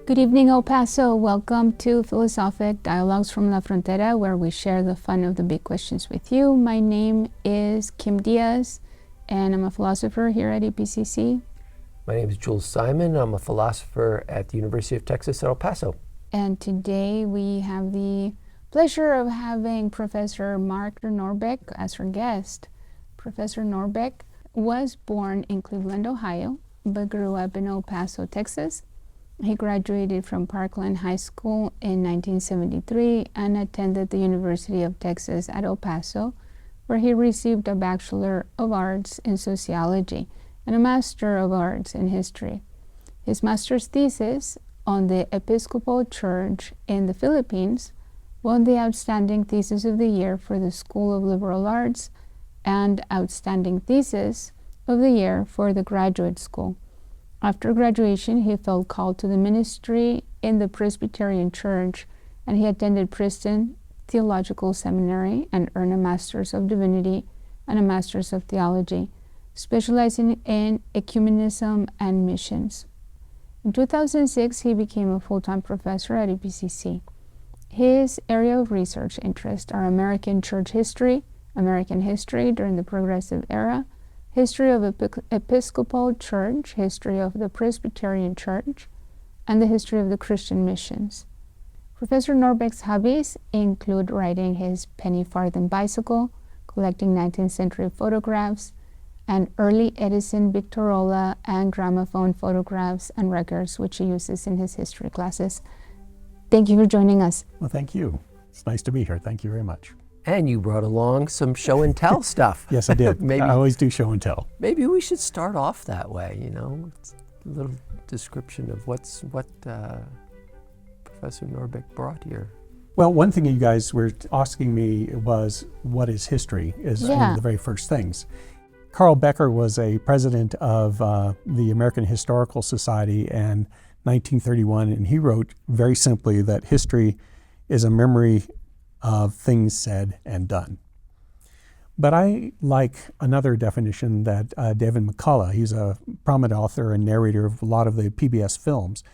Good evening, El Paso. Welcome to Philosophic Dialogues from La Frontera, where we share the fun of the big questions with you. My name is Kim Diaz, and I'm a philosopher here at EPCC. My name is Jules Simon. I'm a philosopher at the University of Texas at El Paso. And today we have the pleasure of having Professor Mark Norbeck as our guest. Professor Norbeck was born in Cleveland, Ohio, but grew up in El Paso, Texas. He graduated from Parkland High School in 1973 and attended the University of Texas at El Paso, where he received a Bachelor of Arts in Sociology and a Master of Arts in History. His master's thesis on the Episcopal Church in the Philippines won the Outstanding Thesis of the Year for the School of Liberal Arts and Outstanding Thesis of the Year for the Graduate School. After graduation, he felt called to the ministry in the Presbyterian Church, and he attended Princeton Theological Seminary and earned a Masters of Divinity and a Masters of Theology, specializing in ecumenism and missions. In 2006, he became a full-time professor at EPCC. His area of research interests are American church history, American history during the Progressive Era, history of Episcopal Church, history of the Presbyterian Church, and the history of the Christian missions. Professor Norbeck's hobbies include riding his penny farthing bicycle, collecting 19th century photographs, and early Edison Victrola and gramophone photographs and records, which he uses in his history classes. Thank you for joining us. Well, thank you. It's nice to be here. Thank you very much. And you brought along some show and tell stuff. Yes, I did. I always do show and tell. Maybe we should start off that way, It's a little description of what Professor Norbeck brought here. Well, one thing you guys were asking me was, what is history? Is one of the very first things. Carl Becker was a president of the American Historical Society in 1931, and he wrote very simply that history is a memory of things said and done. But I like another definition that David McCullough, he's a prominent author and narrator of a lot of the PBS films,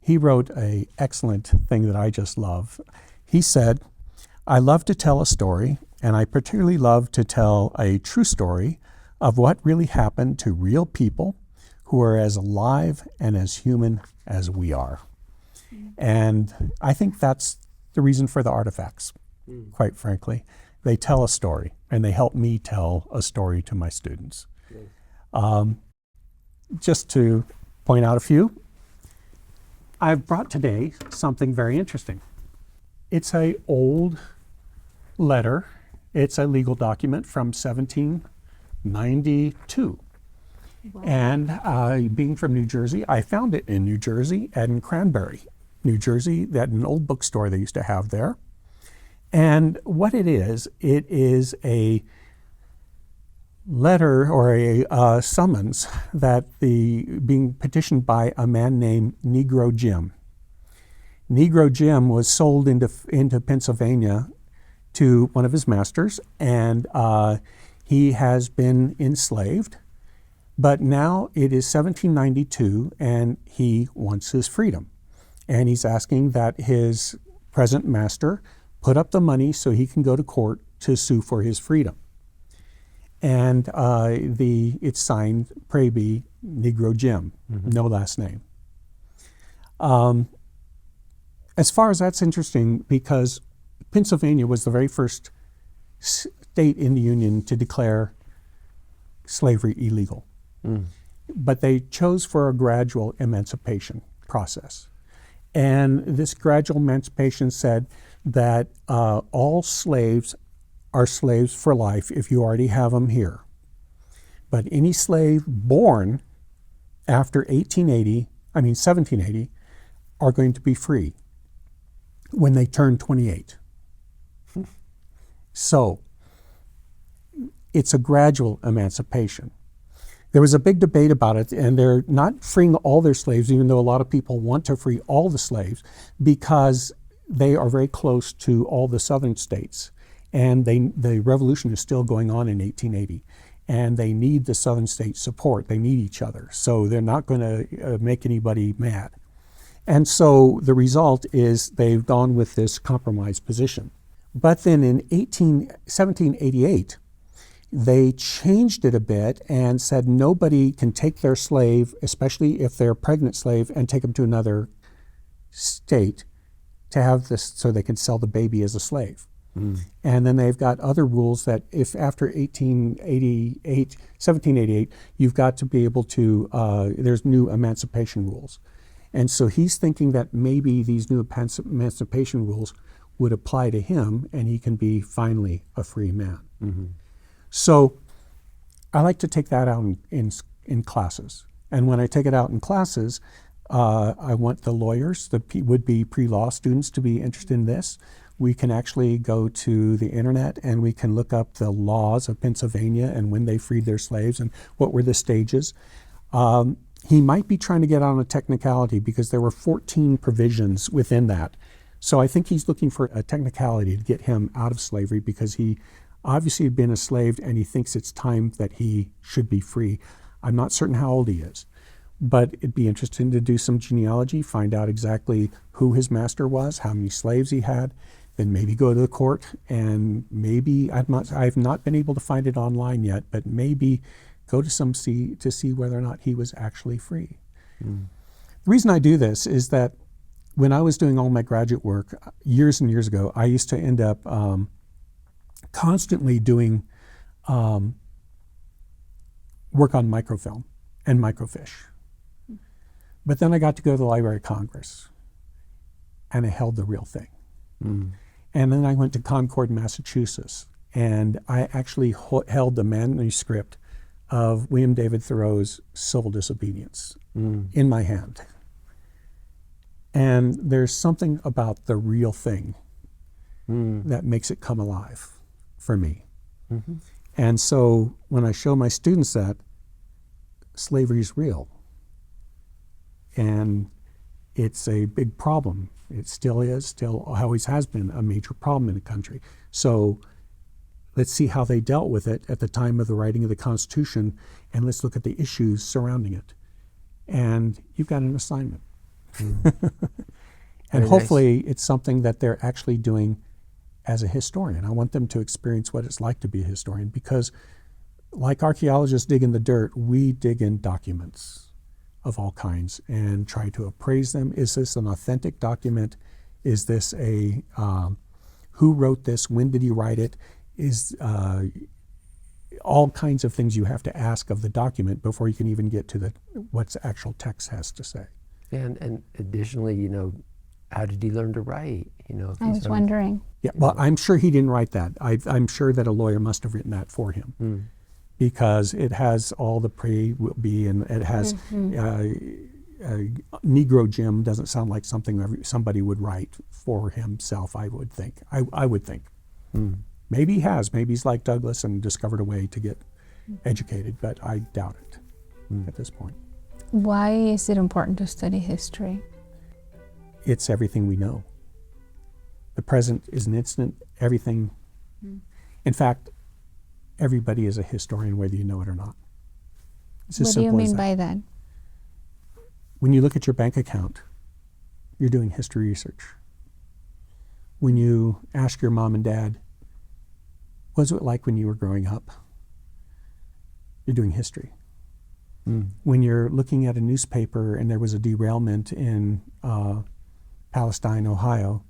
he wrote an excellent thing that I just love. He said, "I love to tell a story, and I particularly love to tell a true story of what really happened to real people who are as alive and as human as we are." And I think that's the reason for the artifacts. Quite frankly, they tell a story, and they help me tell a story to my students. Just to point out a few, I've brought today something very interesting. It's an old letter. It's a legal document from 1792. Wow. And being from New Jersey, I found it in New Jersey and in Cranberry, New Jersey, at an old bookstore they used to have there. And what it is a letter or a summons that being petitioned by a man named Negro Jim. Negro Jim was sold into Pennsylvania to one of his masters, and he has been enslaved. But now it is 1792, and he wants his freedom. And he's asking that his present master put up the money so he can go to court to sue for his freedom. And it's signed, pray be, Negro Jim, no last name. As far as that's interesting, because Pennsylvania was the very first state in the Union to declare slavery illegal. But they chose for a gradual emancipation process. And this gradual emancipation said that all slaves are slaves for life if you already have them here. But any slave born after 1780, are going to be free when they turn 28. So it's a gradual emancipation. There was a big debate about it, and they're not freeing all their slaves, even though a lot of people want to free all the slaves, because they are very close to all the southern states. And the revolution is still going on in 1880. And they need the southern states' support. They need each other. So they're not going to make anybody mad. And so the result is they've gone with this compromise position. But then in 1788, they changed it a bit and said nobody can take their slave, especially if they're a pregnant slave, and take them to another state to have this so they can sell the baby as a slave. And then they've got other rules that if after 1788, you've got to be able to, there's new emancipation rules. And so he's thinking that maybe these new emancipation rules would apply to him and he can be finally a free man. So I like to take that out in classes. And when I take it out in classes, I want the lawyers, the would-be pre-law students to be interested in this. We can actually go to the internet and we can look up the laws of Pennsylvania and when they freed their slaves and what were the stages. He might be trying to get on a technicality because there were 14 provisions within that. So I think he's looking for a technicality to get him out of slavery because he obviously had been a slave and he thinks it's time that he should be free. I'm not certain how old he is, but it'd be interesting to do some genealogy, find out exactly who his master was, how many slaves he had, then maybe go to the court and maybe, I've not been able to find it online yet, but maybe go to to see whether or not he was actually free. The reason I do this is that when I was doing all my graduate work years and years ago, I used to end up constantly doing work on microfilm and microfiche. But then I got to go to the Library of Congress and I held the real thing. And then I went to Concord, Massachusetts, and I actually held the manuscript of William David Thoreau's Civil Disobedience in my hand. And there's something about the real thing that makes it come alive for me. And so when I show my students that, slavery is real. And it's a big problem. It still is, still always has been a major problem in the country. So let's see how they dealt with it at the time of the writing of the Constitution, and let's look at the issues surrounding it. And you've got an assignment. And hopefully it's something that they're actually doing as a historian. I want them to experience what it's like to be a historian because like archaeologists dig in the dirt, we dig in documents of all kinds and try to appraise them. Is this an authentic document? Is this who wrote this? When did he write it? Is all kinds of things you have to ask of the document before you can even get to what the actual text has to say. And additionally, how did he learn to write? I was wondering. Yeah, well, I'm sure he didn't write that. I'm sure that a lawyer must have written that for him. Because it has all the will be, and it has Negro Jim doesn't sound like something somebody would write for himself. I would think. I would think. Maybe he has. Maybe he's like Douglas and discovered a way to get educated, but I doubt it at this point. Why is it important to study history? It's everything we know. The present is an instant. Everything. In fact, everybody is a historian, whether you know it or not. It's as What do you simple as mean that. by that? When you look at your bank account, you're doing history research. When you ask your mom and dad, what was it like when you were growing up? You're doing history. When you're looking at a newspaper and there was a derailment in Palestine, Ohio,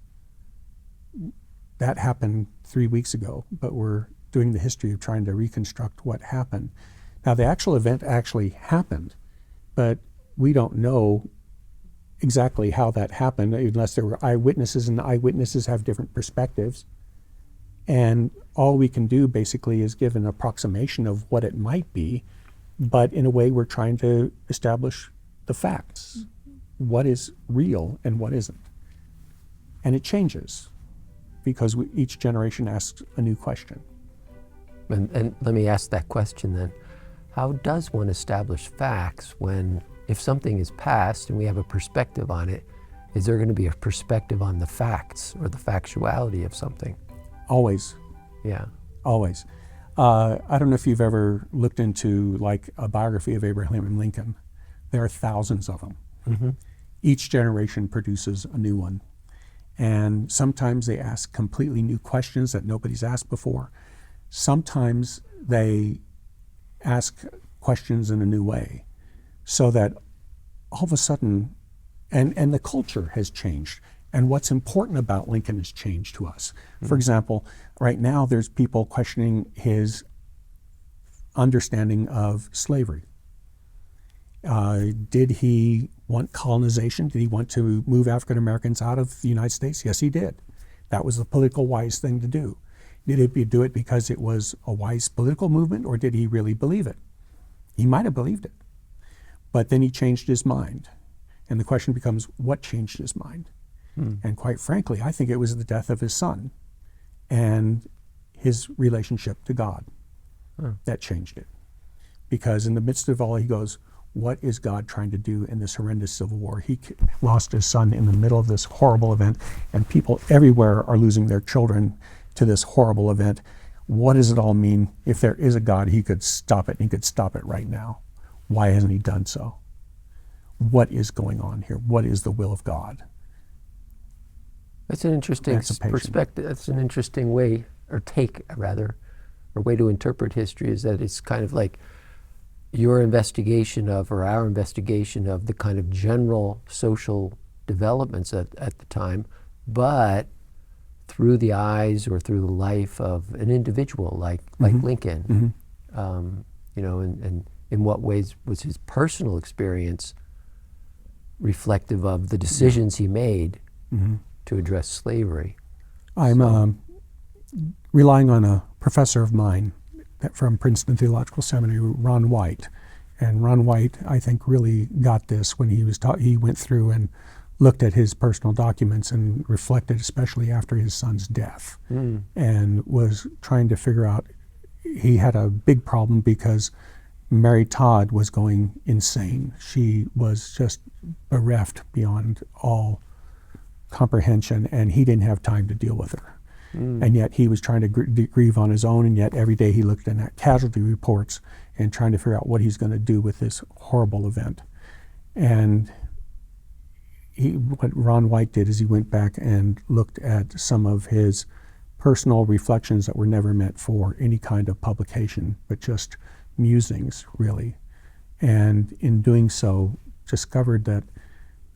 that happened 3 weeks ago, but we're doing the history of trying to reconstruct what happened. Now, the actual event actually happened, but we don't know exactly how that happened unless there were eyewitnesses, and the eyewitnesses have different perspectives. And all we can do basically is give an approximation of what it might be, but in a way we're trying to establish the facts. What is real and what isn't. And it changes because each generation asks a new question. And let me ask that question then. How does one establish facts when, if something is past and we have a perspective on it, is there going to be a perspective on the facts or the factuality of something? Always. Yeah. Always. I don't know if you've ever looked into like a biography of Abraham Lincoln. There are thousands of them. each generation produces a new one. And sometimes they ask completely new questions that nobody's asked before. Sometimes they ask questions in a new way, so that all of a sudden, and the culture has changed, and what's important about Lincoln has changed to us. For example, right now there's people questioning his understanding of slavery. Did he want colonization? Did he want to move African Americans out of the United States? Yes, he did. That was the political wise thing to do. Did he do it because it was a wise political movement, or did he really believe it? He might have believed it, but then he changed his mind. And the question becomes, what changed his mind? And quite frankly, I think it was the death of his son and his relationship to God that changed it. Because in the midst of all, he goes, what is God trying to do in this horrendous civil war? He lost his son in the middle of this horrible event, and people everywhere are losing their children to this horrible event. What does it all mean? If there is a God, he could stop it, and he could stop it right now. Why hasn't he done so? What is going on here? What is the will of God? That's an interesting perspective. That's an interesting way, or take rather, or way to interpret history, is that it's kind of like your investigation of, or our investigation of, the kind of general social developments at the time, but through the eyes or through the life of an individual like Lincoln. You know, and in what ways was his personal experience reflective of the decisions he made to address slavery? I'm relying on a professor of mine from Princeton Theological Seminary, Ron White. And Ron White, I think, really got this when he went through and looked at his personal documents and reflected, especially after his son's death, and was trying to figure out. He had a big problem because Mary Todd was going insane. She was just bereft beyond all comprehension, and he didn't have time to deal with her. And yet he was trying to grieve on his own, and yet every day he looked at casualty reports and trying to figure out what he's going to do with this horrible event. And what Ron White did is he went back and looked at some of his personal reflections that were never meant for any kind of publication, but just musings, really. And in doing so, discovered that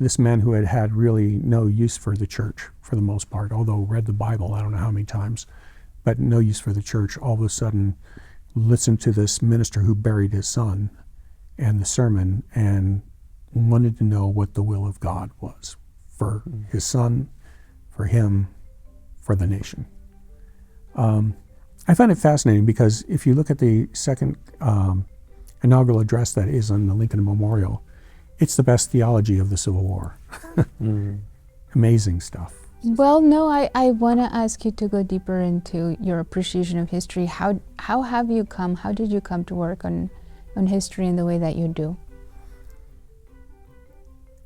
this man who had had really no use for the church for the most part, although read the Bible I don't know how many times, but no use for the church, all of a sudden listened to this minister who buried his son and the sermon, and wanted to know what the will of God was for his son, for him, for the nation. I find it fascinating because if you look at the second inaugural address that is on the Lincoln Memorial, it's the best theology of the Civil War. Amazing stuff. Well, no, I want to ask you to go deeper into your appreciation of history. How did you come to work on history in the way that you do?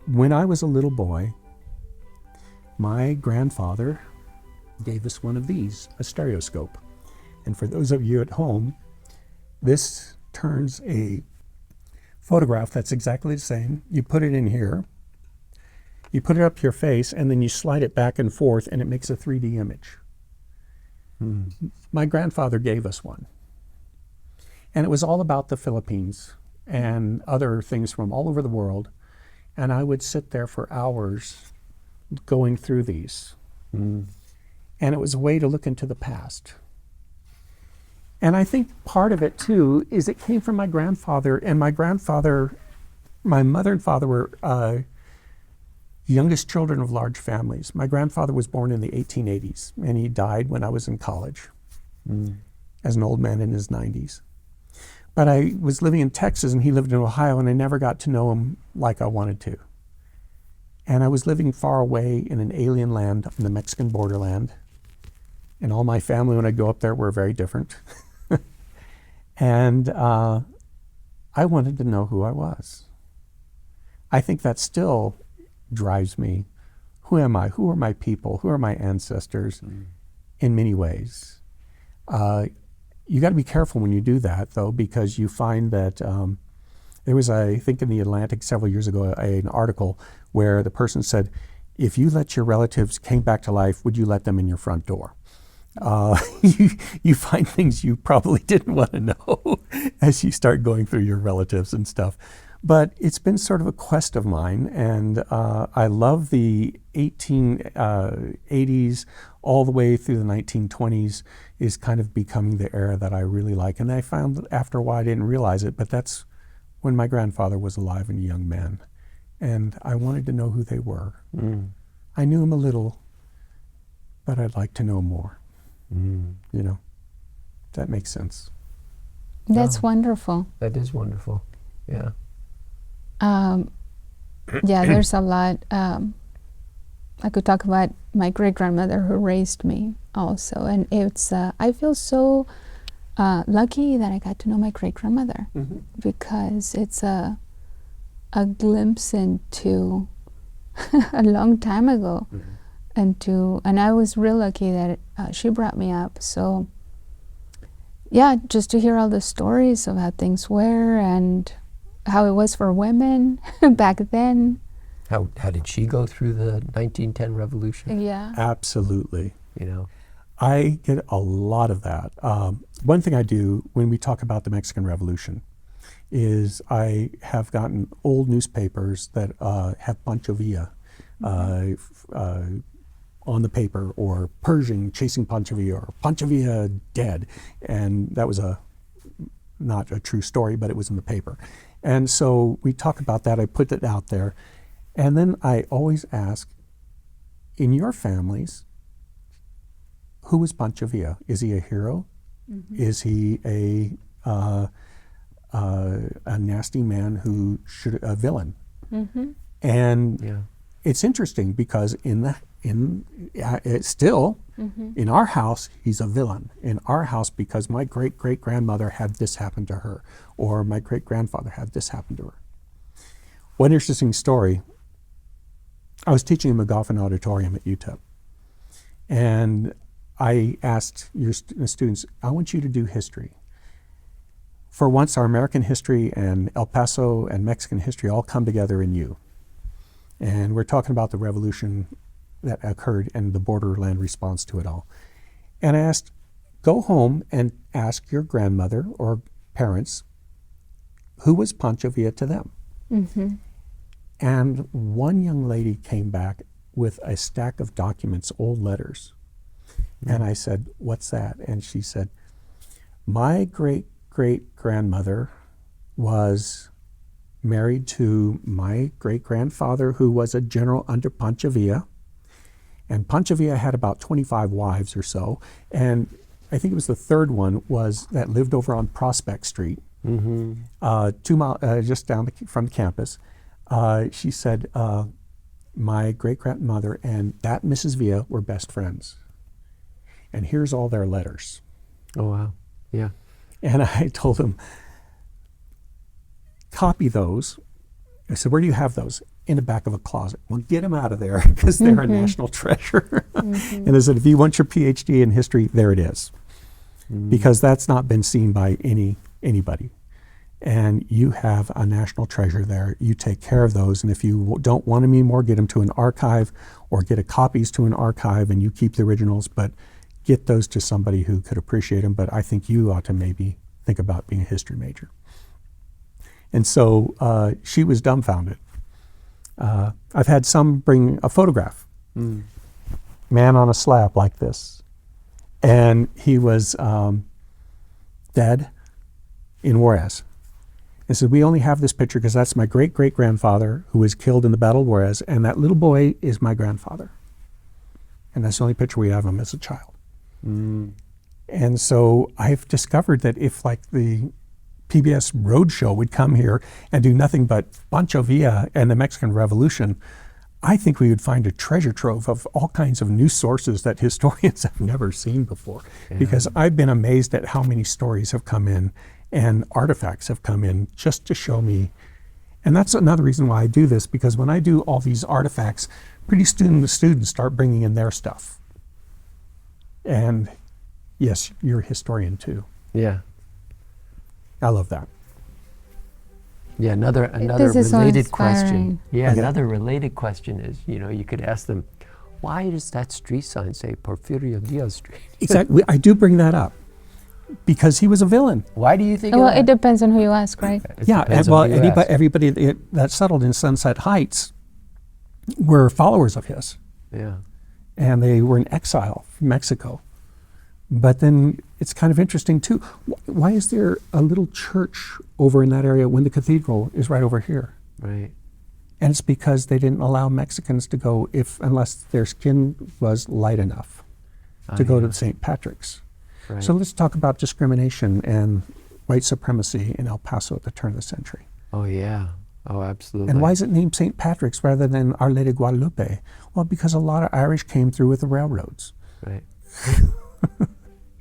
When I was a little boy, my grandfather gave us one of these, a stereoscope. And for those of you at home, this turns a photograph that's exactly the same. You put it in here, you put it up to your face, and then you slide it back and forth, and it makes a 3D image. My grandfather gave us one. And it was all about the Philippines and other things from all over the world. And I would sit there for hours going through these. And it was a way to look into the past. And I think part of it, too, is it came from my grandfather. And my mother and father were youngest children of large families. My grandfather was born in the 1880s, and he died when I was in college as an old man in his 90s. But I was living in Texas, and he lived in Ohio, and I never got to know him like I wanted to. And I was living far away in an alien land, in the Mexican borderland. And all my family, when I'd go up there, were very different. And I wanted to know who I was. I think that still drives me. Who am I? Who are my people? Who are my ancestors? In many ways. You got to be careful when you do that, though, because you find that There was, I think, in the Atlantic several years ago, an article where the person said, if you let your relatives came back to life, would you let them in your front door? You find things you probably didn't want to know as you start going through your relatives and stuff. But it's been sort of a quest of mine, and I love the 1880s all the way through the 1920s is kind of becoming the era that I really like. And I found that after a while I didn't realize it, but that's when my grandfather was alive and a young man. And I wanted to know who they were. I knew him a little, but I'd like to know more. You know, that makes sense. That's wonderful. That is wonderful. Yeah. Yeah, there's a lot. I could talk about my great-grandmother who raised me also. And it's, I feel so lucky that I got to know my great-grandmother because it's a glimpse into a long time ago. And I was real lucky that she brought me up. So yeah, just to hear all the stories of how things were and how it was for women back then. How did she go through the 1910 revolution? Yeah. Absolutely. You know, I get a lot of that. One thing I do when we talk about the Mexican Revolution is I have gotten old newspapers that have Pancho Villa on the paper, or Pershing chasing Pancho Villa, or Pancho Villa dead. And that was not a true story, but it was in the paper. And so we talk about that. I put it out there. And then I always ask, in your families, who was Pancho Villa? Is he a hero? Is he a nasty man who should a villain? And it's interesting because it's still in our house he's a villain. In our house, because my great-great-grandmother had this happen to her, or my great-grandfather had this happen to her. One interesting story. I was teaching in McGoffin Auditorium at UTEP, and I asked your students, I want you to do history. For once, our American history and El Paso and Mexican history all come together in you. And we're talking about the revolution that occurred and the borderland response to it all. And I asked, go home and ask your grandmother or parents, who was Pancho Villa to them? And one young lady came back with a stack of documents, old letters. And I said, what's that? And she said, my great-great-grandmother was married to my great-grandfather, who was a general under Pancho Villa. And Pancho Villa had about 25 wives or so. And I think it was the third one was that lived over on Prospect Street, 2 miles just down from the campus. She said, my great-grandmother and that Mrs. Villa were best friends. And here's all their letters. oh wow, yeah. And I told him, copy those. I said, where do you have those? In the back of a closet. Well, get them out of there because they're a national treasure. And I said, if you want your PhD in history, there it is. Because that's not been seen by anybody. And you have a national treasure there. You take care of those. And if you don't want them anymore, get them to an archive or get copies to an archive and you keep the originals, but get those to somebody who could appreciate them. But I think you ought to maybe think about being a history major. And so she was dumbfounded. I've had some bring a photograph, man on a slab like this. And he was dead in Juarez. And so we only have this picture because that's my great-great-grandfather who was killed in the Battle of Juarez, and that little boy is my grandfather. And that's the only picture we have of him as a child. And so I've discovered that if like the PBS Roadshow would come here and do nothing but Pancho Villa and the Mexican Revolution, I think we would find a treasure trove of all kinds of new sources that historians have never seen before. Yeah. Because I've been amazed at how many stories have come in and artifacts have come in just to show me. And that's another reason why I do this, because when I do all these artifacts, pretty soon the students start bringing in their stuff. And yes, you're a historian too. Yeah. I love that. Yeah, another This is so related inspiring. question. Yeah, Okay. another related question is, you could ask them, why does that street sign say Porfirio Diaz Street? Exactly. I do bring that up because he was a villain. Why do you think Well, of that? it depends on who you ask, right? It Yeah, depends and on who you ask. everybody that settled in Sunset Heights were followers of his, Yeah. and they were in exile from Mexico. But then it's kind of interesting too. Why is there a little church over in that area when the cathedral is right over here? Right. And it's because they didn't allow Mexicans to go unless their skin was light enough to go to St. Patrick's. Right. So let's talk about discrimination and white supremacy in El Paso at the turn of the century. Oh, yeah. Oh, absolutely. And why is it named St. Patrick's rather than Our Lady of Guadalupe? Well, because a lot of Irish came through with the railroads. Right.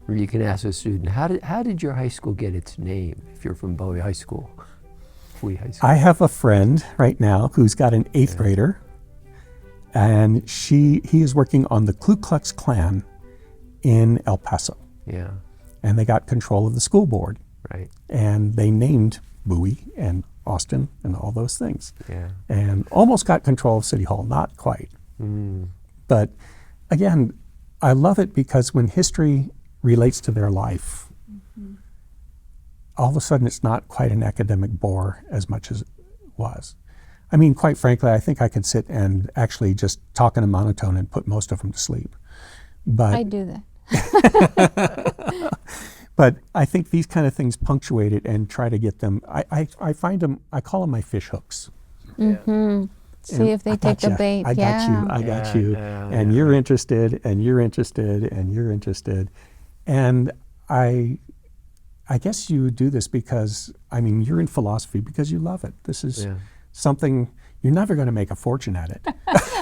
Or you can ask a student, how did your high school get its name if you're from Bowie High School? Bowie High School. I have a friend right now who's got an 8th grader, and he is working on the Ku Klux Klan in El Paso. Yeah. And they got control of the school board, Right. and they named Bowie and Austin and all those things. Yeah. And almost got control of City Hall, not quite. Mm. But again, I love it because when history relates to their life, all of a sudden it's not quite an academic bore as much as it was. I mean, quite frankly, I think I could sit and actually just talk in a monotone and put most of them to sleep. But I do that. But I think these kind of things punctuate it and try to get them. I find them. I call them my fish hooks. Mm-hmm. See And if they I take the gotcha. bait. I got you. I got you. Yeah, And yeah. you're interested, and you're interested, and you're interested. And I guess you do this because, I mean, you're in philosophy because you love it. This is Yeah. something, you're never going to make a fortune at it.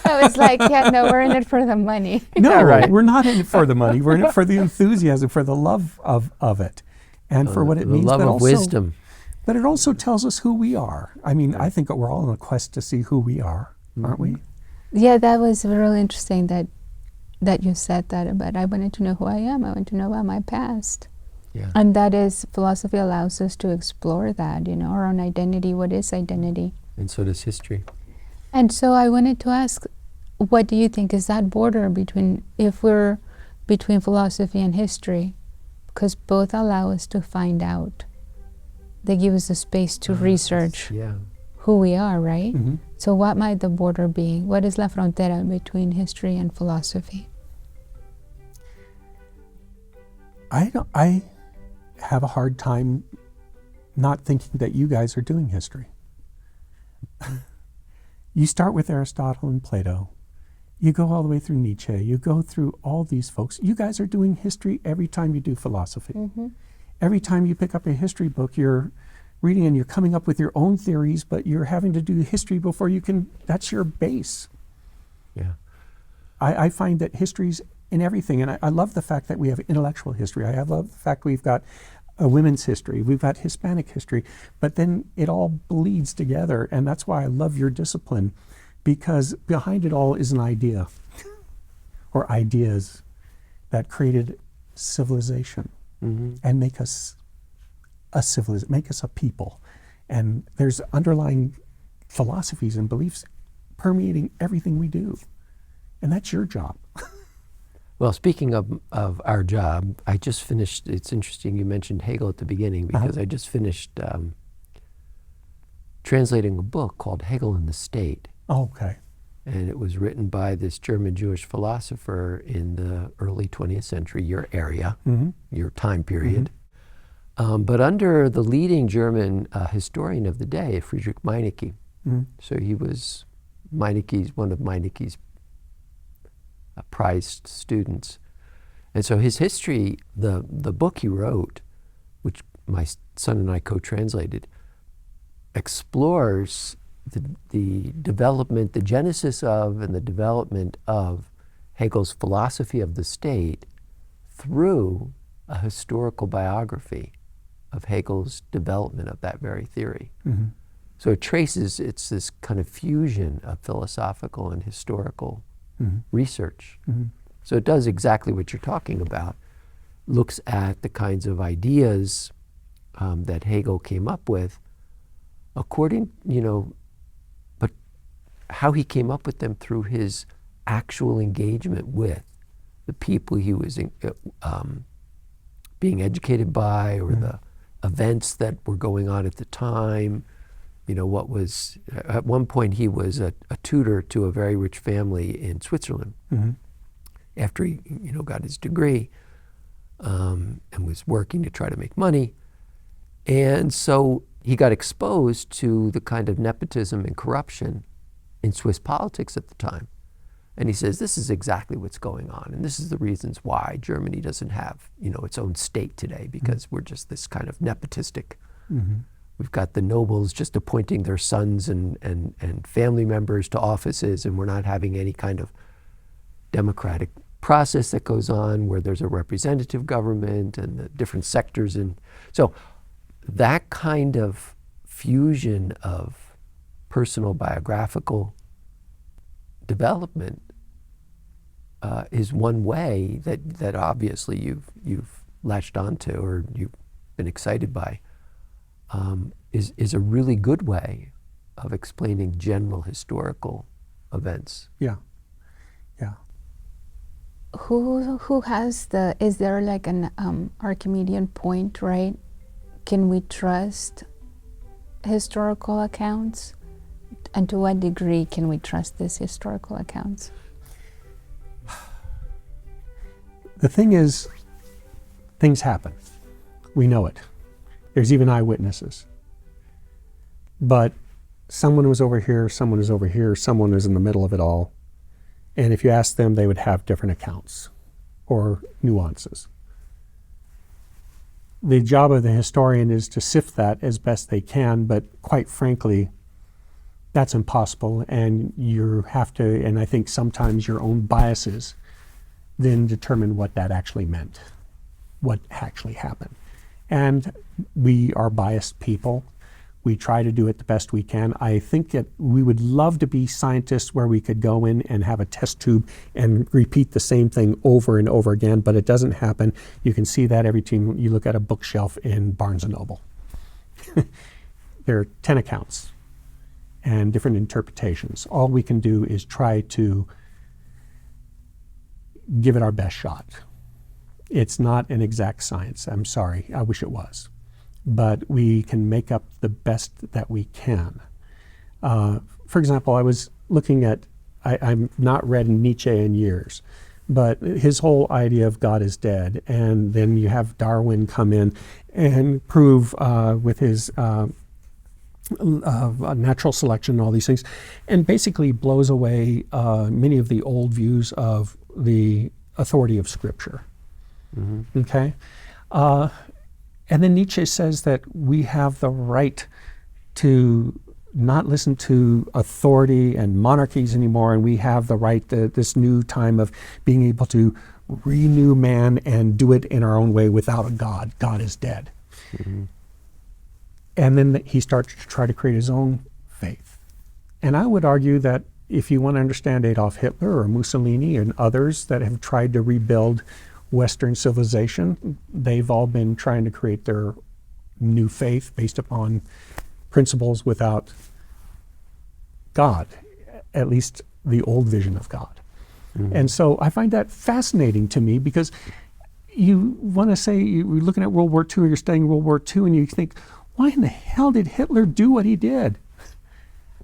I was like, yeah, no, we're in it for the money. No, right. we're not in it for the money. We're in it for the enthusiasm, for the love of it, and for what it the means. love but of also, wisdom. But it also tells us who we are. I mean, I think we're all on a quest to see who we are, aren't we? Yeah, that was really interesting that you said that. But I wanted to know who I am. I want to know about my past. Yeah. And that is, philosophy allows us to explore that, our own identity. What is identity? And so does history. And so I wanted to ask, what do you think is that border between philosophy and history? Because both allow us to find out. They give us the space to research Yeah. who we are, right? Mm-hmm. So what might the border be? What is la frontera between history and philosophy? I have a hard time not thinking that you guys are doing history. You start with Aristotle and Plato. You go all the way through Nietzsche. You go through all these folks. You guys are doing history every time you do philosophy. Mm-hmm. Every time you pick up a history book, you're reading and you're coming up with your own theories, but you're having to do history before you can, that's your base. Yeah. I find that history's in everything, and I love the fact that we have intellectual history. I love the fact we've got a women's history, we've got Hispanic history, but then it all bleeds together, and that's why I love your discipline, because behind it all is an idea, or ideas, that created civilization, and make us a civilization, make us a people. And there's underlying philosophies and beliefs permeating everything we do. And that's your job. Well, speaking of our job, I just finished, it's interesting you mentioned Hegel at the beginning, because I just finished translating a book called Hegel and the State. Oh, okay. And it was written by this German Jewish philosopher in the early 20th century, your area, your time period. But under the leading German historian of the day, Friedrich Meinecke. So he was one of Meinecke's prized students. And so his history, the book he wrote, which my son and I co-translated, explores the development, the genesis of and the development of Hegel's philosophy of the state through a historical biography of Hegel's development of that very theory. So it traces, it's this kind of fusion of philosophical and historical research. So it does exactly what you're talking about, looks at the kinds of ideas that Hegel came up with, according, but how he came up with them through his actual engagement with the people he was being educated by, or the events that were going on at the time. What was, at one point he was a tutor to a very rich family in Switzerland after he got his degree, and was working to try to make money. And so he got exposed to the kind of nepotism and corruption in Swiss politics at the time. And he says, this is exactly what's going on. And this is the reasons why Germany doesn't have, its own state today, because we're just this kind of nepotistic. We've got the nobles just appointing their sons and family members to offices, and we're not having any kind of democratic process that goes on where there's a representative government and the different sectors. And so that kind of fusion of personal biographical development is one way that obviously you've latched onto, or you've been excited by, is a really good way of explaining general historical events. Yeah. Who has is there like an Archimedean point, right? Can we trust historical accounts? And to what degree can we trust these historical accounts? The thing is, things happen. We know it. There's even eyewitnesses. But someone was over here, someone was over here, someone was in the middle of it all. And if you ask them, they would have different accounts or nuances. The job of the historian is to sift that as best they can, but quite frankly, that's impossible, and you have to, and I think sometimes your own biases then determine what that actually meant, what actually happened. And we are biased people. We try to do it the best we can. I think that we would love to be scientists where we could go in and have a test tube and repeat the same thing over and over again, but it doesn't happen. You can see that every time you look at a bookshelf in Barnes & Noble. There are 10 accounts and different interpretations. All we can do is try to give it our best shot. It's not an exact science. I'm sorry. I wish it was. But we can make up the best that we can. For example, I was looking at, I've not read Nietzsche in years, but his whole idea of God is dead. And then you have Darwin come in and prove with his natural selection and all these things, and basically blows away many of the old views of the authority of Scripture. Okay? And then Nietzsche says that we have the right to not listen to authority and monarchies anymore, and we have the right to this new time of being able to renew man and do it in our own way without a God. God is dead. And then he starts to try to create his own faith. And I would argue that if you want to understand Adolf Hitler or Mussolini and others that have tried to rebuild Western civilization, they've all been trying to create their new faith based upon principles without God, at least the old vision of God. And so I find that fascinating to me, because you want to say, you're looking at World War II, or you're studying World War II, and you think, why in the hell did Hitler do what he did?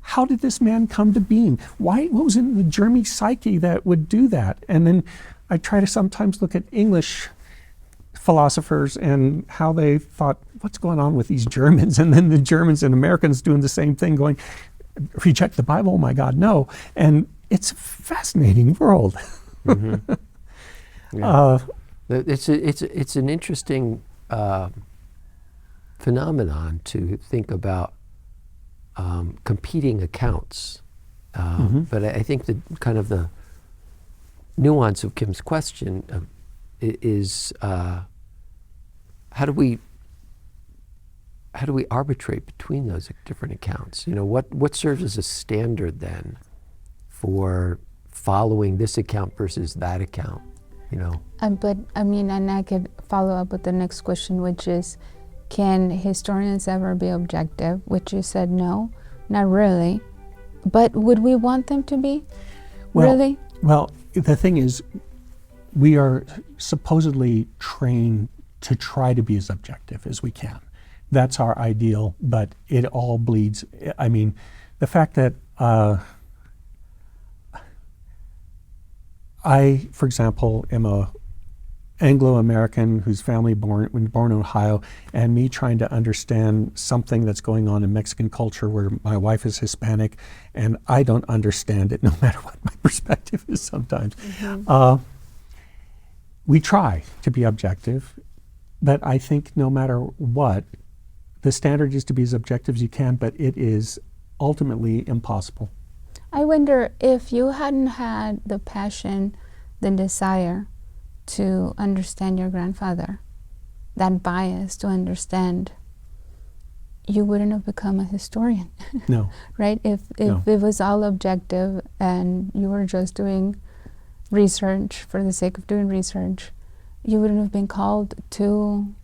How did this man come to being? What was in the German psyche that would do that? And then I try to sometimes look at English philosophers and how they thought, what's going on with these Germans? And then the Germans and Americans doing the same thing, going, reject the Bible? Oh my God, no. And it's a fascinating world. It's an interesting phenomenon to think about competing accounts. But I think that kind of the nuance of Kim's question is how do we arbitrate between those different accounts? What serves as a standard then for following this account versus that account? But I mean, and I could follow up with the next question, which is, can historians ever be objective? Which you said no, not really. But would we want them to be? Really? Well, the thing is, we are supposedly trained to try to be as objective as we can. That's our ideal, but it all bleeds. I mean, the fact that I, for example, am a Anglo-American whose family born in Ohio, and me trying to understand something that's going on in Mexican culture where my wife is Hispanic, and I don't understand it no matter what my perspective is sometimes. We try to be objective, but I think no matter what, the standard is to be as objective as you can, but it is ultimately impossible. I wonder if you hadn't had the passion, the desire to understand your grandfather, that bias to understand, you wouldn't have become a historian. No. Right? If No. it was all objective and you were just doing research for the sake of doing research, you wouldn't have been called to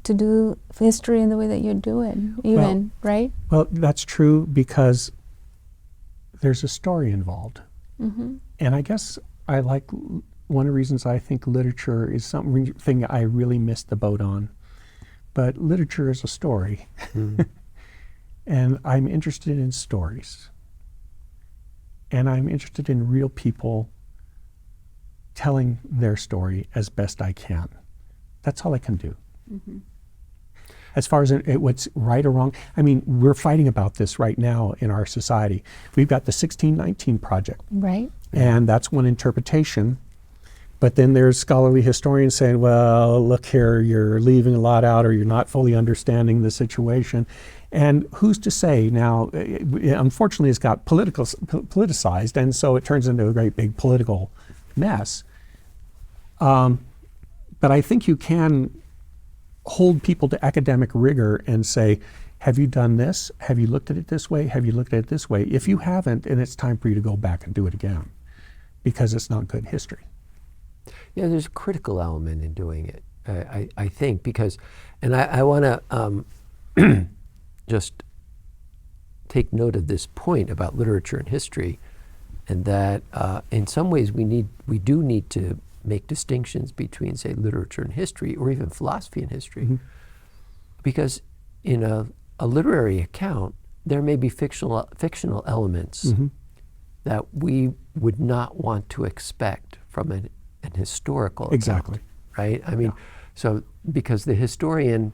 do history in the way that you do it, even, right? Well, that's true because there's a story involved. Mm-hmm. And I guess I like, one of the reasons I think literature is something I really missed the boat on. But literature is a story. And I'm interested in stories. And I'm interested in real people telling their story as best I can. That's all I can do. Mm-hmm. As far as what's right or wrong, I mean, we're fighting about this right now in our society. We've got the 1619 Project. Right. And that's one interpretation. But then there's scholarly historians saying, well, look here, you're leaving a lot out or you're not fully understanding the situation. And who's to say now, unfortunately, it's got politicized, and so it turns into a great big political mess. But I think you can hold people to academic rigor and say, have you done this? Have you looked at it this way? Have you looked at it this way? If you haven't, then it's time for you to go back and do it again, because it's not good history. Yeah, there's a critical element in doing it, I think, because, and I want to just take note of this point about literature and history, and that in some ways we do need to make distinctions between, say, literature and history, or even philosophy and history. Mm-hmm. Because in a literary account, there may be fictional elements mm-hmm. that we would not want to expect from an historical exactly. account, right? I mean, so because the historian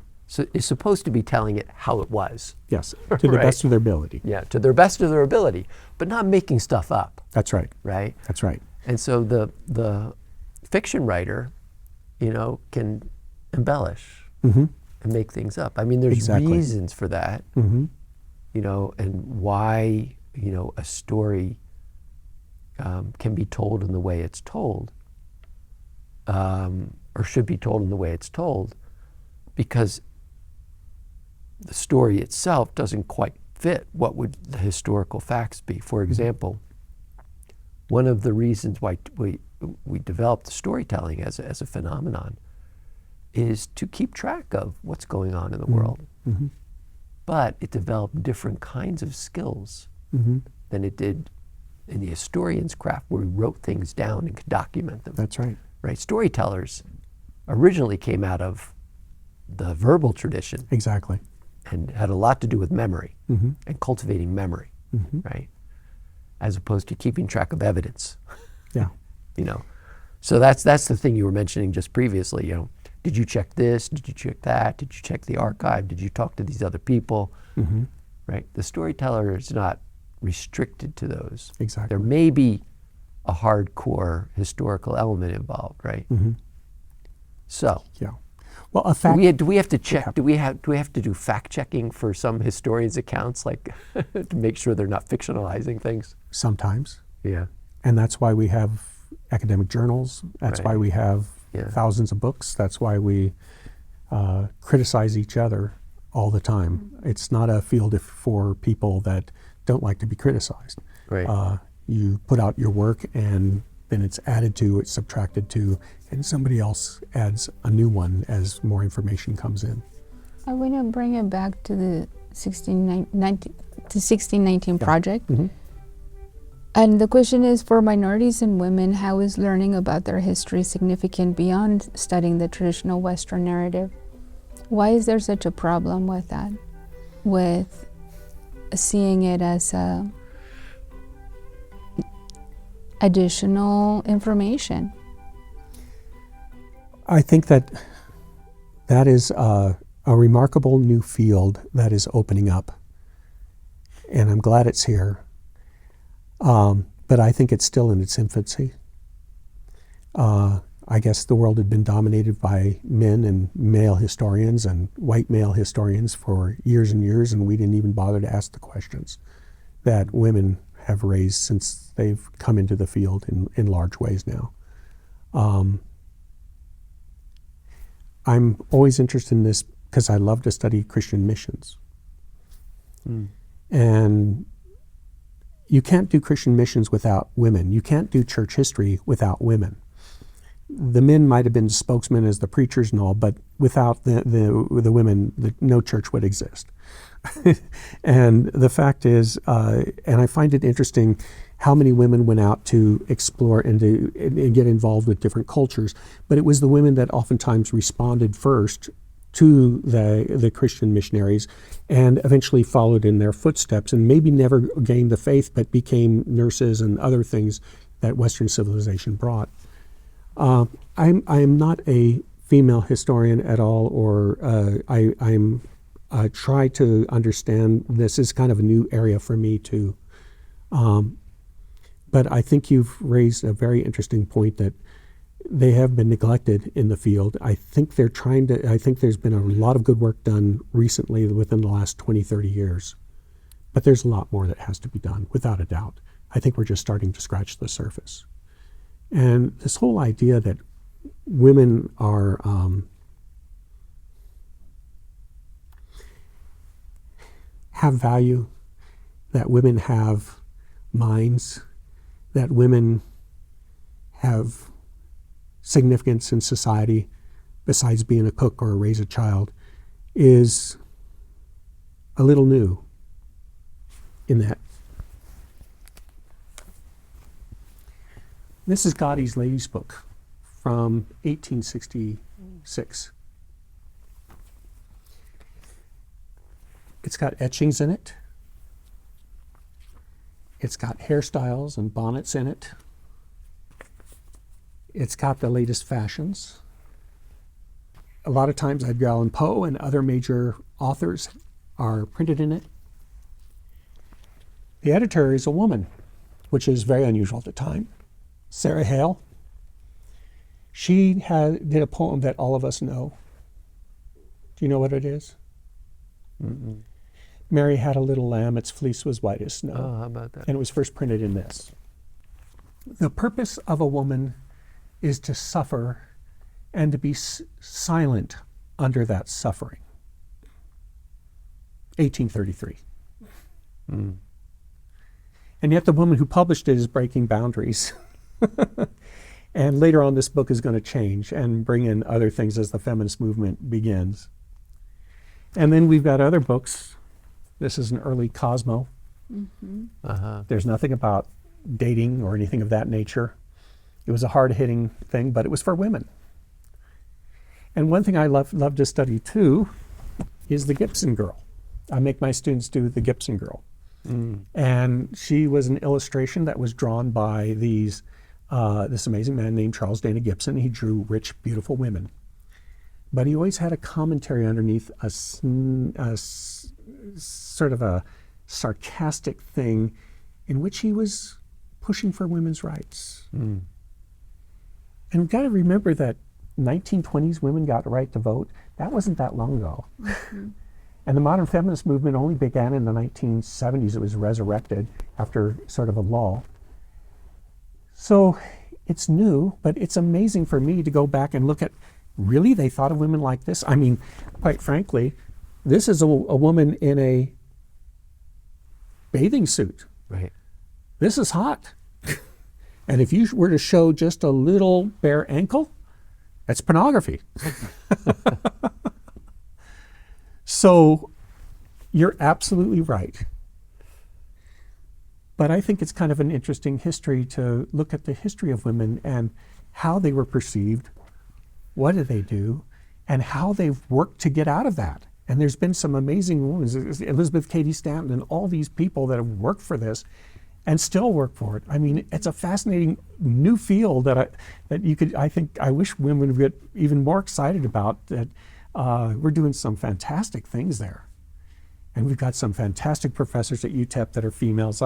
is supposed to be telling it how it was. Yes, to the best of their ability. Yeah, to their best of their ability, but not making stuff up. That's right. Right? That's right. And so the fiction writer, can embellish mm-hmm. and make things up. I mean, there's exactly. reasons for that, mm-hmm. And why, a story can be told in the way it's told, or should be told in the way it's told, because the story itself doesn't quite fit what would the historical facts be. For example, one of the reasons why we developed storytelling as a phenomenon is to keep track of what's going on in the world. Mm-hmm. But it developed different kinds of skills mm-hmm. than it did in the historian's craft, where we wrote things down and could document them. That's right. Right? Storytellers originally came out of the verbal tradition. Exactly. And had a lot to do with memory mm-hmm. and cultivating memory, mm-hmm. right? As opposed to keeping track of evidence. Yeah. So that's the thing you were mentioning just previously. Did you check this? Did you check that? Did you check the archive? Did you talk to these other people? Mm-hmm. Right? The storyteller is not restricted to those. Exactly. There may be a hardcore historical element involved, right? Mm-hmm. So. Yeah. Well, a fact. Do we have to check? Do we have to do fact checking for some historians' accounts, like to make sure they're not fictionalizing things? Sometimes. Yeah. And that's why we have academic journals. That's Right. why we have thousands of books. That's why we criticize each other all the time. It's not a field for people that don't like to be criticized. Right. You put out your work, and then it's added to, it's subtracted to, and somebody else adds a new one as more information comes in. I want to bring it back to the 1619 project. Mm-hmm. And the question is, for minorities and women, how is learning about their history significant beyond studying the traditional Western narrative? Why is there such a problem with that? With seeing it as additional information? I think that is a remarkable new field that is opening up, and I'm glad it's here. But I think it's still in its infancy. I guess the world had been dominated by men and male historians and white male historians for years and years, and we didn't even bother to ask the questions that women have raised since they've come into the field in large ways now. I'm always interested in this because I love to study Christian missions. And you can't do Christian missions without women. You can't do church history without women. The men might have been spokesmen as the preachers and all, but without the women, no church would exist. And the fact is, and I find it interesting how many women went out to explore and to get involved with different cultures, but it was the women that oftentimes responded first to the Christian missionaries and eventually followed in their footsteps and maybe never gained the faith but became nurses and other things that Western civilization brought. I am not a female historian at all, or I try to understand this is kind of a new area for me too. But I think you've raised a very interesting point that they have been neglected in the field. I think there's been a lot of good work done recently within the last 20, 30 years. But there's a lot more that has to be done, without a doubt. I think we're just starting to scratch the surface. And this whole idea that women are have value, that women have minds, that women have significance in society besides being a cook or raise a child, is a little new in that. This is Godey's Lady's Book from 1866. It's got etchings in it. It's got hairstyles and bonnets in it. It's got the latest fashions. A lot of times Edgar Allan Poe and other major authors are printed in it. The editor is a woman, which is very unusual at the time, Sarah Hale. She did a poem that all of us know. Do you know what it is? Mm-mm. Mary had a little lamb, its fleece was white as snow. Oh, how about that? And it was first printed in this. The purpose of a woman is to suffer and to be silent under that suffering. 1833. Mm. And yet the woman who published it is breaking boundaries. And later on this book is going to change and bring in other things as the feminist movement begins. And then we've got other books. This is an early Cosmo. Mm-hmm. Uh-huh. There's nothing about dating or anything of that nature. It was a hard-hitting thing, but it was for women. And one thing I love to study too is the Gibson Girl. I make my students do the Gibson Girl. Mm. And she was an illustration that was drawn by this amazing man named Charles Dana Gibson. He drew rich, beautiful women. But he always had a commentary underneath, a sort of a sarcastic thing in which he was pushing for women's rights. Mm. And we've got to remember that 1920s women got the right to vote. That wasn't that long ago. Mm-hmm. And the modern feminist movement only began in the 1970s. It was resurrected after sort of a lull. So it's new, but it's amazing for me to go back and look at, really, they thought of women like this? I mean, quite frankly, this is a woman in a bathing suit. Right. This is hot. And if you were to show just a little bare ankle, that's pornography. So you're absolutely right. But I think it's kind of an interesting history to look at the history of women and how they were perceived, what did they do, and how they've worked to get out of that. And there's been some amazing women, Elizabeth Cady Stanton and all these people that have worked for this and still work for it. I mean, it's a fascinating new field that I wish women would get even more excited about, that we're doing some fantastic things there. And we've got some fantastic professors at UTEP that are females.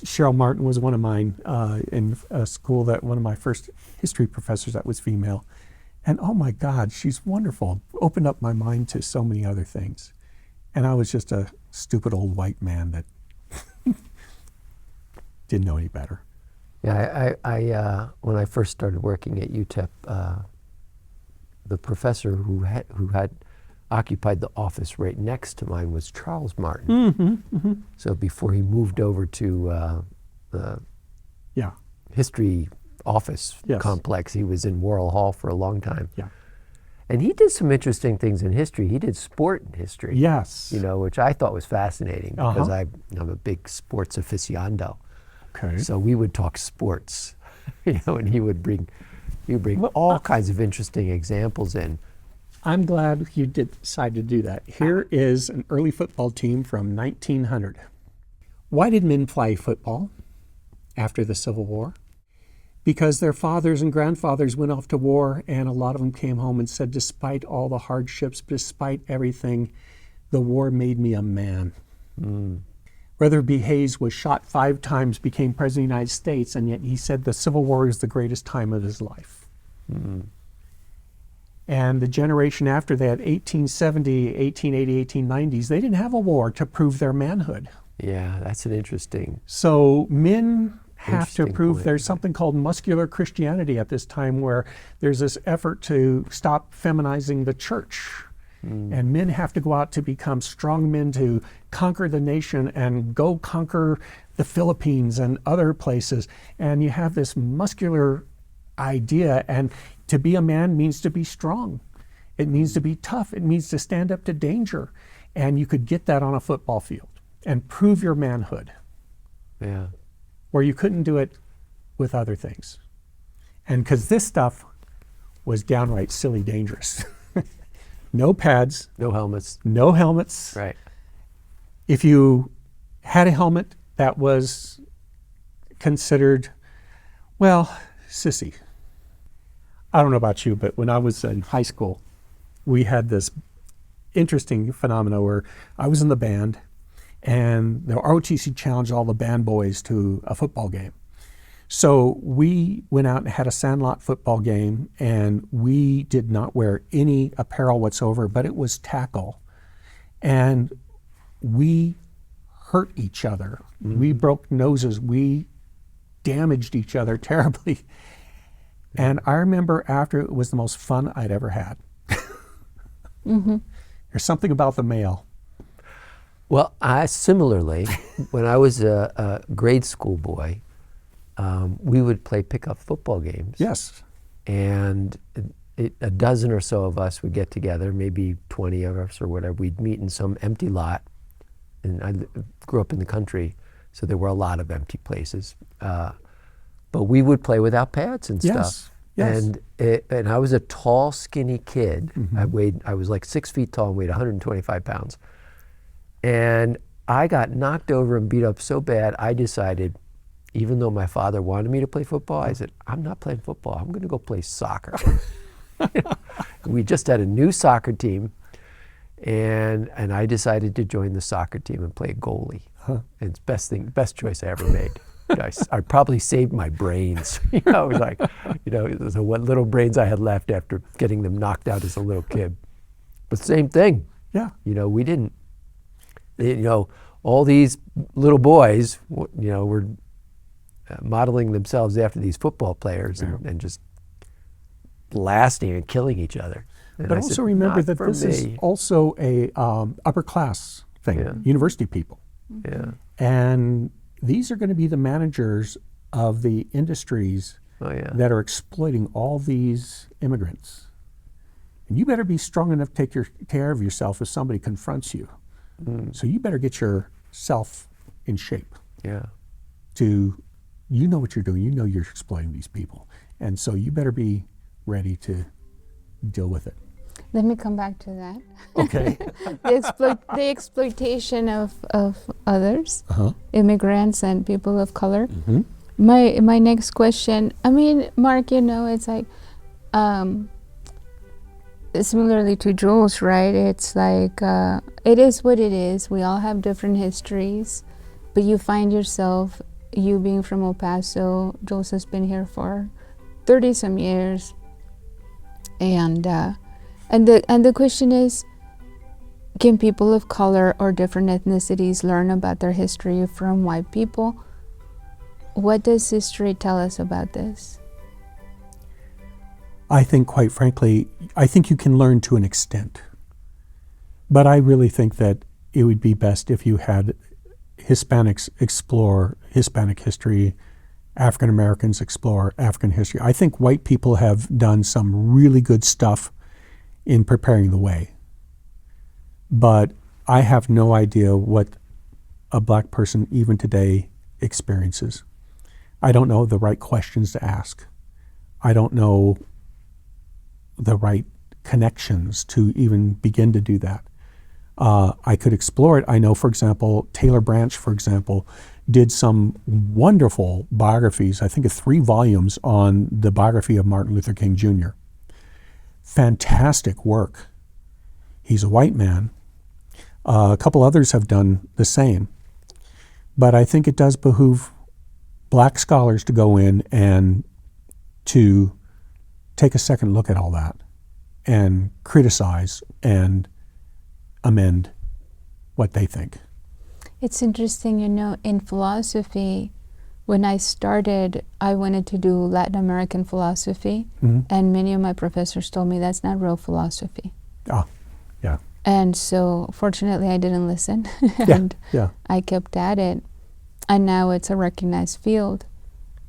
Cheryl Martin was one of mine in a school, that one of my first history professors that was female. And oh my God, she's wonderful. Opened up my mind to so many other things. And I was just a stupid old white man that didn't know any better. Yeah, I when I first started working at UTEP, the professor who had occupied the office right next to mine was Charles Martin. Mm-hmm, mm-hmm. So before he moved over to the history office complex, he was in Worrell Hall for a long time. Yeah. And he did some interesting things in history. He did sport in history. Yes. Which I thought was fascinating because I'm a big sports aficionado. Okay. So we would talk sports, and he would bring all kinds of interesting examples in. I'm glad you decided to do that. Here is an early football team from 1900. Why did men play football after the Civil War? Because their fathers and grandfathers went off to war, and a lot of them came home and said, despite all the hardships, despite everything, the war made me a man. Mm. Brother B. Hayes was shot 5 times, became president of the United States, and yet he said the Civil War is the greatest time of his life. Mm. And the generation after that, 1870, 1880, 1890s, they didn't have a war to prove their manhood. Yeah, that's an interesting. So men have to prove point. There's something called muscular Christianity at this time, where there's this effort to stop feminizing the church. And men have to go out to become strong men to conquer the nation and go conquer the Philippines and other places. And you have this muscular idea, and to be a man means to be strong. It means to be tough. It means to stand up to danger. And you could get that on a football field and prove your manhood. Yeah. Where you couldn't do it with other things. And because this stuff was downright silly dangerous. No pads. No helmets. No helmets. Right. If you had a helmet, that was considered, well, sissy. I don't know about you, but when I was in high school, we had this interesting phenomena where I was in the band, and the ROTC challenged all the band boys to a football game. So we went out and had a sandlot football game, and we did not wear any apparel whatsoever, but it was tackle. And we hurt each other. Mm-hmm. We broke noses. We damaged each other terribly. And I remember after, it was the most fun I'd ever had. Mm-hmm. There's something about the male. Well, similarly, when I was a grade school boy, we would play pickup football games. Yes. And a dozen or so of us would get together, maybe 20 of us or whatever. We'd meet in some empty lot. And I grew up in the country, so there were a lot of empty places. But we would play without pads and stuff. Yes. And I was a tall, skinny kid. Mm-hmm. I was like 6 feet tall and weighed 125 pounds. And I got knocked over and beat up so bad, I decided, even though my father wanted me to play football, I said, I'm not playing football. I'm going to go play soccer. We just had a new soccer team, and I decided to join the soccer team and play goalie. Huh. And it's best choice I ever made. I probably saved my brains. It was like, so what little brains I had left after getting them knocked out as a little kid. But same thing. Yeah. We didn't. All these little boys, were modeling themselves after these football players and just blasting and killing each other. And but I also said, remember "Not that for this me." is also a upper class thing, Yeah. university people. Yeah. And these are going to be the managers of the industries Oh yeah. that are exploiting all these immigrants. And you better be strong enough to take care of yourself if somebody confronts you. So you better get yourself in shape. Yeah. You know what you're doing. You know you're exploiting these people. And so you better be ready to deal with it. Let me come back to that. Okay. The exploitation of others, immigrants and people of color. Mm-hmm. My next question, I mean, Mark, it's like, similarly to Jules, right? It's like, it is what it is. We all have different histories, but you find yourself, you being from El Paso, Jules has been here for 30 some years. And the question is, can people of color or different ethnicities learn about their history from white people? What does history tell us about this? I think, quite frankly, I think you can learn to an extent. But I really think that it would be best if you had Hispanics explore Hispanic history, African Americans explore African history. I think white people have done some really good stuff in preparing the way. But I have no idea what a black person even today experiences. I don't know the right questions to ask. I don't know the right connections to even begin to do that. I could explore it. I know, for example, Taylor Branch, for example, did some wonderful biographies, I think of 3 volumes on the biography of Martin Luther King Jr. Fantastic work. He's a white man. A couple others have done the same. But I think it does behoove black scholars to go in and to take a second look at all that and criticize and amend what they think. It's interesting, in philosophy, when I started, I wanted to do Latin American philosophy, and many of my professors told me that's not real philosophy. Yeah. And so, fortunately, I didn't listen, and I kept at it, and now it's a recognized field.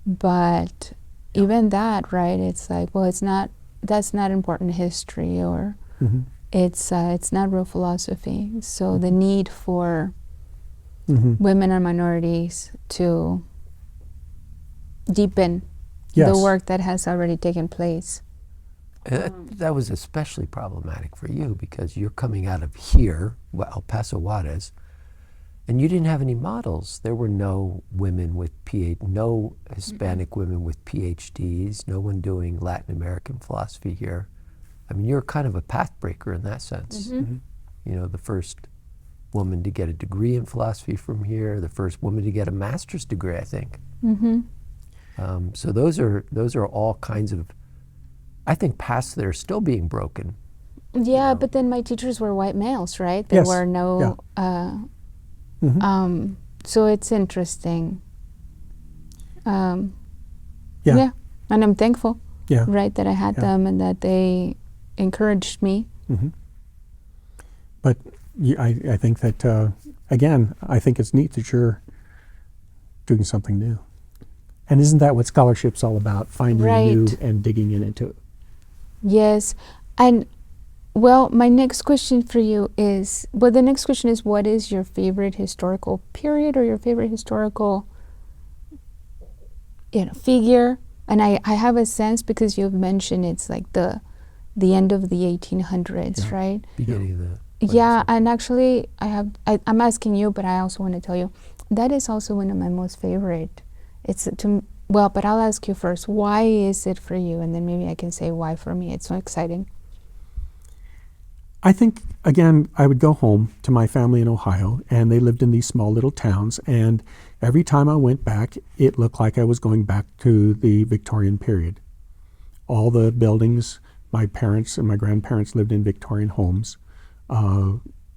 But even that, right? It's like, well, that's not important history, or it's not real philosophy. So the need for women and minorities to deepen the work that has already taken place. That was especially problematic for you because you're coming out of here, El Paso Juarez, and you didn't have any models. There were no women with no Hispanic women with PhDs, no one doing Latin American philosophy here. I mean, you're kind of a path breaker in that sense. The first woman to get a degree in philosophy from here, the first woman to get a master's degree, I think. So those are all kinds of, I think, paths that are still being broken. Yeah, but then my teachers were white males, right? There were no, so it's interesting. And I'm thankful, right, that I had them and that they encouraged me. But I think that, again, I think it's neat that you're doing something new. And isn't that what scholarship's all about? Finding new and digging into it. Yes. And, well, my next question for you is, what is your favorite historical period or your favorite historical figure? And I have a sense, because you've mentioned it's like the end of the 1800s, right? Beginning of the... Yeah, and actually, I'm asking you, but I also want to tell you, that is also one of my most favorite. But I'll ask you first, why is it for you? And then maybe I can say why for me. It's so exciting. I think, again, I would go home to my family in Ohio, and they lived in these small little towns, and every time I went back, it looked like I was going back to the Victorian period. All the buildings, my parents and my grandparents lived in Victorian homes.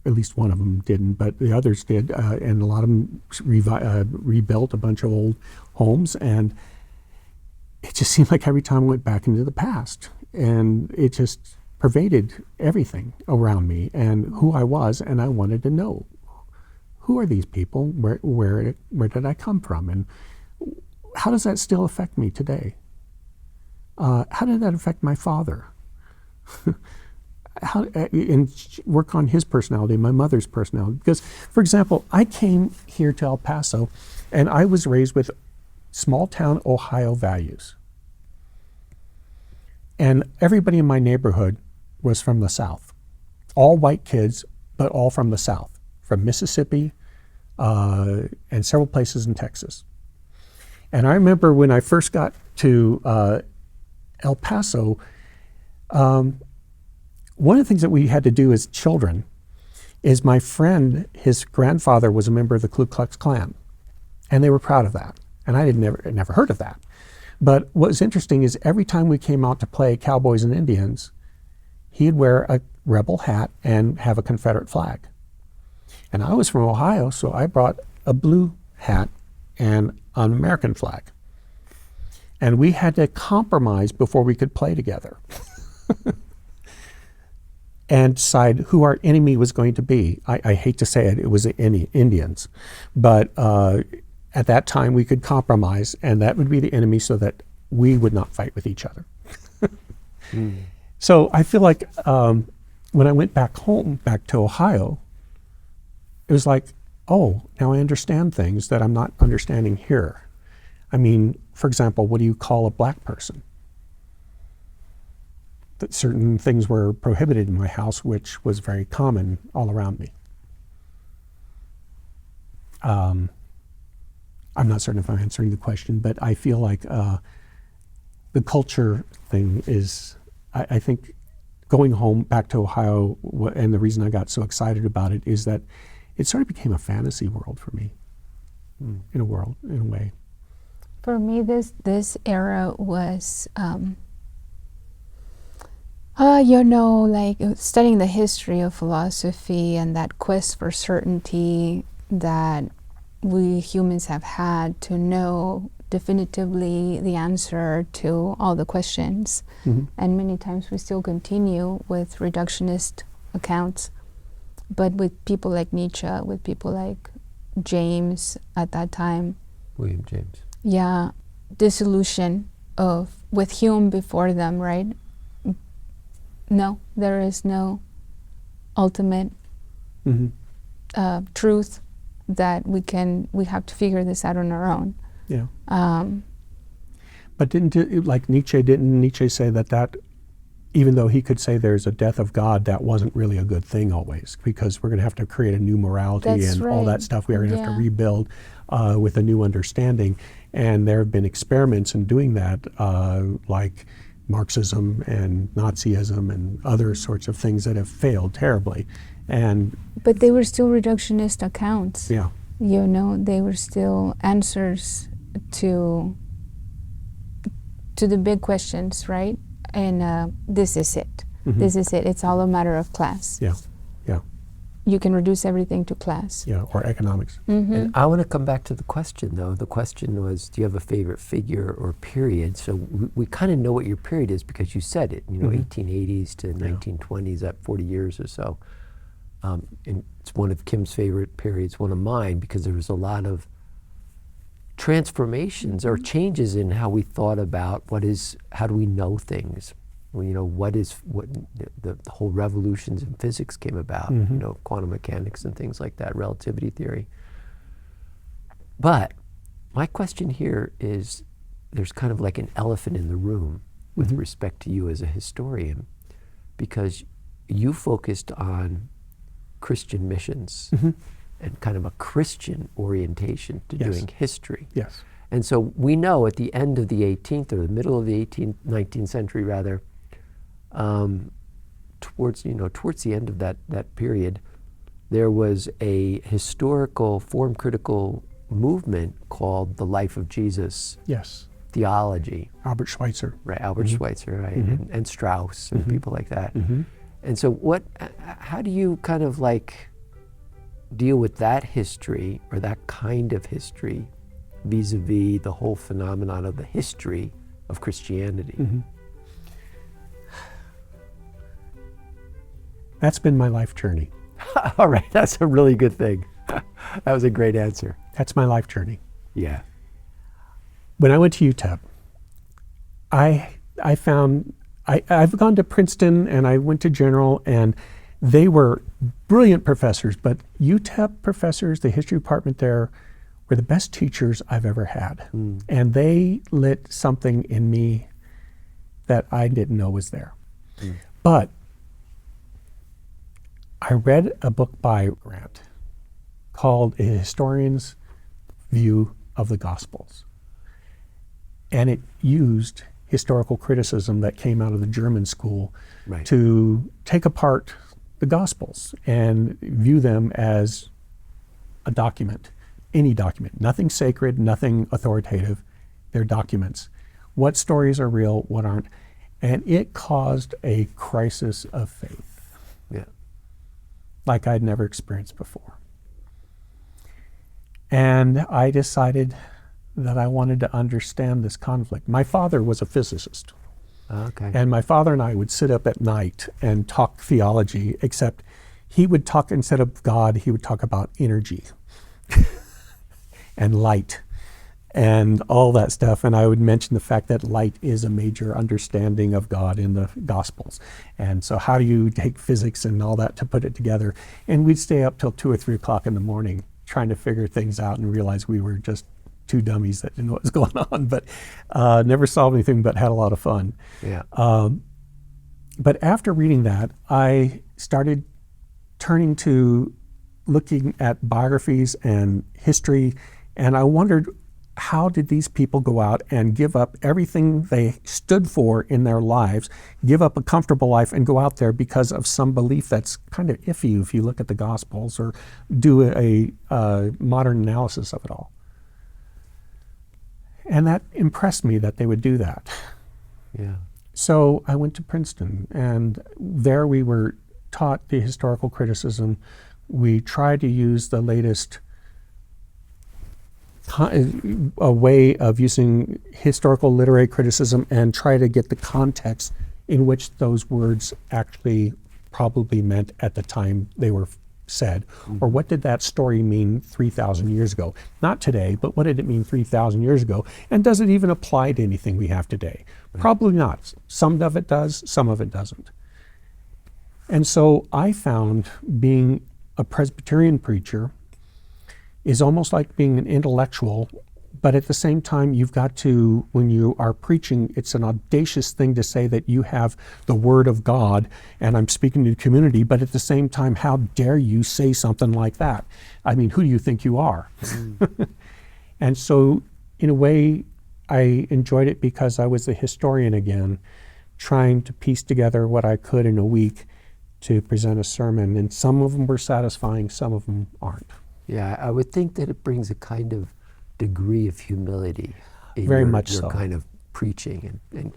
At least one of them didn't, but the others did, and a lot of them rebuilt a bunch of old homes, and it just seemed like every time I went back into the past, and it just pervaded everything around me and who I was, and I wanted to know, who are these people? Where did I come from? And how does that still affect me today? How did that affect my father? and work on his personality, my mother's personality. Because, for example, I came here to El Paso, and I was raised with small town Ohio values. And everybody in my neighborhood was from the South. All white kids, but all from the South, from Mississippi and several places in Texas. And I remember when I first got to El Paso, one of the things that we had to do as children is my friend, his grandfather was a member of the Ku Klux Klan, and they were proud of that. And I had never heard of that. But what was interesting is every time we came out to play Cowboys and Indians, he'd wear a rebel hat and have a Confederate flag. And I was from Ohio, so I brought a blue hat and an American flag. And we had to compromise before we could play together and decide who our enemy was going to be. I hate to say it, it was the Indians. But at that time, we could compromise, and that would be the enemy so that we would not fight with each other. So I feel like when I went back home, back to Ohio, it was like, oh, now I understand things that I'm not understanding here. I mean, for example, what do you call a black person? That certain things were prohibited in my house, which was very common all around me. I'm not certain if I'm answering the question, but I feel like the culture thing is, I think going home back to Ohio, and the reason I got so excited about it is that it sort of became a fantasy world for me, in a way. For me, this era was, like studying the history of philosophy and that quest for certainty that we humans have had to know definitively the answer to all the questions. And many times we still continue with reductionist accounts, but with people like Nietzsche, with people like James at that time. William James. Yeah, dissolution with Hume before them, right? No, there is no ultimate truth that we have to figure this out on our own. Yeah. But didn't Nietzsche say that even though he could say there's a death of God, that wasn't really a good thing always, because we're going to have to create a new morality all that stuff. We are going to have to rebuild with a new understanding. And there have been experiments in doing that, like Marxism and Nazism and other sorts of things that have failed terribly. But they were still reductionist accounts. Yeah. They were still answers to the big questions, right? And this is it. This is it. It's all a matter of class. Yeah. You can reduce everything to class. Yeah, or economics. And I want to come back to the question, though. The question was, do you have a favorite figure or period? So we kind of know what your period is because you said it, 1880s to 1920s, that 40 years or so. And it's one of Kim's favorite periods, one of mine, because there was a lot of transformations or changes in how we thought about how do we know things? Well, what the whole revolutions in physics came about, quantum mechanics and things like that, relativity theory. But my question here is, there's kind of like an elephant in the room with respect to you as a historian, because you focused on Christian missions and kind of a Christian orientation to doing history. Yes. And so we know at the end of the 18th, or the middle of the 19th century rather, towards the end of that period, there was a historical form critical movement called the Life of Jesus. Yes. Theology. Albert Schweitzer. Right, Albert Schweitzer, right, and Strauss and people like that. And so how do you kind of like deal with that history, or that kind of history, vis-a-vis the whole phenomenon of the history of Christianity? That's been my life journey. All right, that's a really good thing. That was a great answer. That's my life journey. Yeah. When I went to UTEP, I found I've gone to Princeton and I went to General, and they were brilliant professors, but UTEP professors, the history department there, were the best teachers I've ever had. And they lit something in me that I didn't know was there. But I read a book by Grant called A Historian's View of the Gospels. And it used historical criticism that came out of the German school to take apart the Gospels and view them as a document, any document, nothing sacred, nothing authoritative. They're documents. What stories are real, what aren't? And it caused a crisis of faith like I'd never experienced before. And I decided that I wanted to understand this conflict. My father was a physicist. And my father and I would sit up at night and talk theology, except he would talk, instead of God, he would talk about energy and light and all that stuff. And I would mention the fact that light is a major understanding of God in the Gospels. And so how do you take physics and all that to put it together? And we'd stay up till 2 or 3 o'clock in the morning trying to figure things out and realize we were just two dummies that didn't know what was going on, but never solved anything, but had a lot of fun. But after reading that, I started turning to looking at biographies and history, and I wondered, how did these people go out and give up everything they stood for in their lives, give up a comfortable life and go out there because of some belief that's kind of iffy if you look at the Gospels or do a modern analysis of it all? And that impressed me that they would do that. So I went to Princeton, and there we were taught the historical criticism. We tried to use the latest a way of using historical literary criticism and try to get the context in which those words actually probably meant at the time they were said. Or what did that story mean 3,000 years ago? Not today, but what did it mean 3,000 years ago? And does it even apply to anything we have today? Probably not. Some of it does, some of it doesn't. And so I found being a Presbyterian preacher is almost like being an intellectual, but at the same time, you've got to, when you are preaching, it's an audacious thing to say that you have the Word of God, and I'm speaking to the community, but at the same time, how dare you say something like that? I mean, who do you think you are? And so, in a way, I enjoyed it because I was a historian again, trying to piece together what I could in a week to present a sermon, and some of them were satisfying, some of them aren't. Yeah, I would think that it brings a kind of degree of humility in Very your much so. kind of preaching and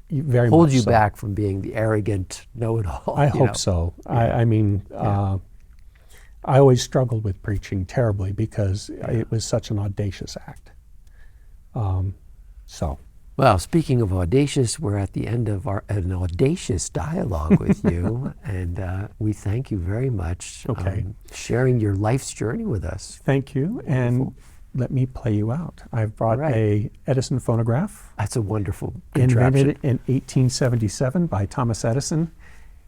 Very holds much you so. back from being the arrogant know-it-all. I hope so. I mean, I always struggled with preaching terribly because it was such an audacious act. Well, speaking of audacious, we're at the end of an audacious dialogue with you, and we thank you very much sharing your life's journey with us. Thank you, and let me play you out. I've brought a Edison phonograph. That's a wonderful contraption. Invented in 1877 by Thomas Edison.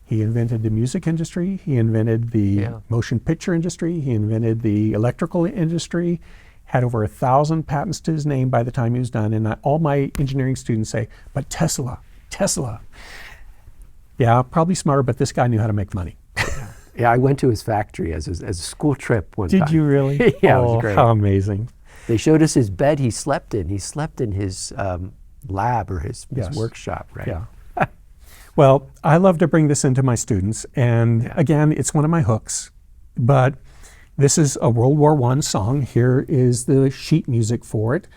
He invented the music industry, he invented the motion picture industry, he invented the electrical industry, had over 1,000 patents to his name by the time he was done. And all my engineering students say, but Tesla. Yeah, probably smarter, but this guy knew how to make money. Yeah, I went to his factory as a school trip one time. Did you really? Yeah, it was great. How amazing. They showed us his bed he slept in. He slept in his lab or his workshop, right? Yeah. Well, I love to bring this into my students. And again, it's one of my hooks. But this is a World War I song. Here is the sheet music for it.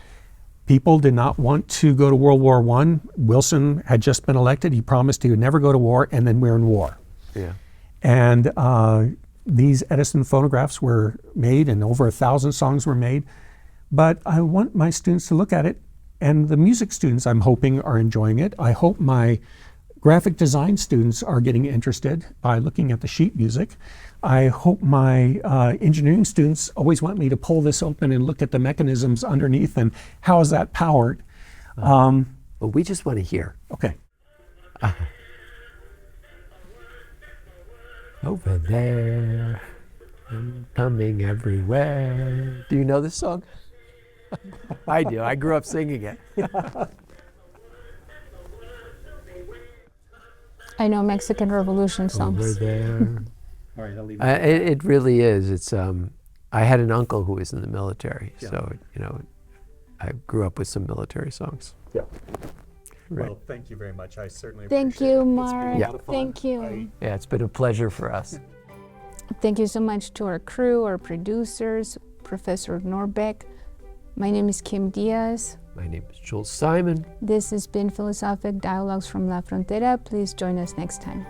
People did not want to go to World War I. Wilson had just been elected. He promised he would never go to war, and then we're in war. Yeah. And these Edison phonographs were made, and over 1,000 songs were made. But I want my students to look at it, and the music students, I'm hoping, are enjoying it. I hope my graphic design students are getting interested by looking at the sheet music. I hope my engineering students always want me to pull this open and look at the mechanisms underneath and how is that powered. But we just want to hear. Okay. Over there, I'm coming everywhere. Do you know this song? I do. I grew up singing it. I know Mexican Revolution songs. Over there. All right, I'll leave It really is. It's. I had an uncle who was in the military, Yeah. so I grew up with some military songs. Yeah. Right. Well, thank you very much. I certainly Thank appreciate you, it. It's been a Mark. lot of fun. Thank you. Yeah, it's been a pleasure for us. Thank you so much to our crew, our producers, Professor Norbeck. My name is Kim Diaz. My name is Jules Simon. This has been Philosophic Dialogues from La Frontera. Please join us next time.